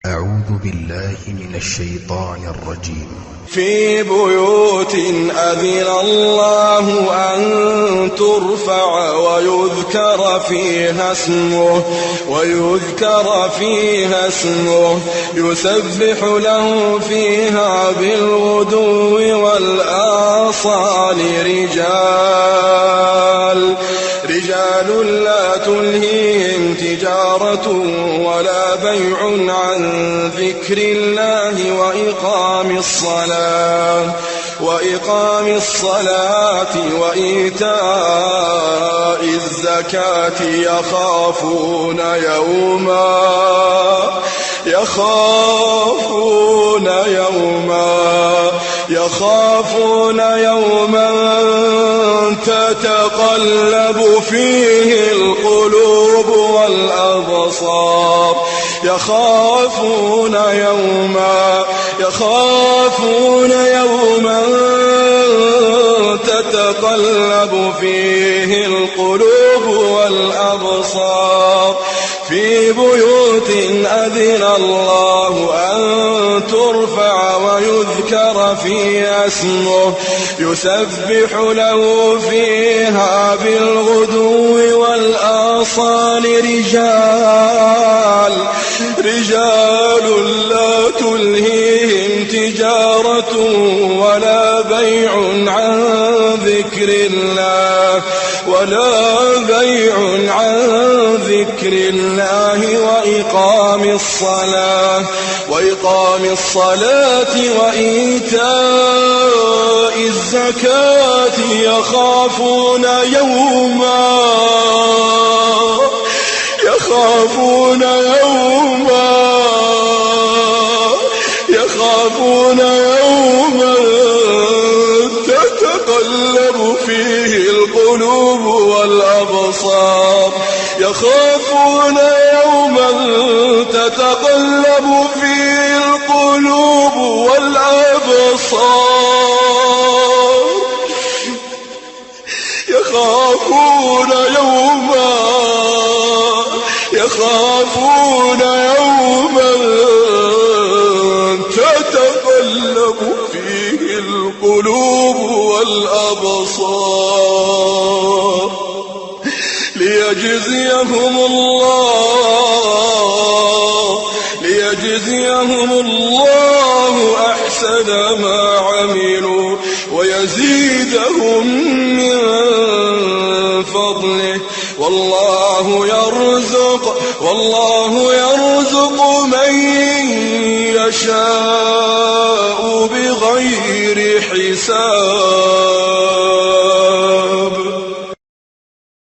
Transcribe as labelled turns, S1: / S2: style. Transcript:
S1: أعوذ بالله من الشيطان الرجيم.
S2: في بيوت أذن الله أن ترفع ويذكر فيها اسمه يسبح له فيها بالغدو والآصال رجال لا تلهيهم تجارة ولا بيع عن ذكر الله وإقام الصلاة وإيتاء الزكاة يخافون يوما تتقلب فيه القلوب والأبصار يخافون يوما تتقلب فيه القلوب والأبصار في بيوت أذن الله أن ترفع ويذكر فيها اسمه يسبح له فيها بالغدو والآصال رجال لا تلهيهم تجارة ولا بيع عن ذكر الله وإقام الصلاة وإيتاء الزكاة يخافون يوما تتقلب فيه القلوب والأبصار يخافون يوما تتقلب فيه القلوب والأبصار ليجزيهم الله أحسن ما عملوا ويزيدهم من فضله والله يرزق من يشاء بغير حساب.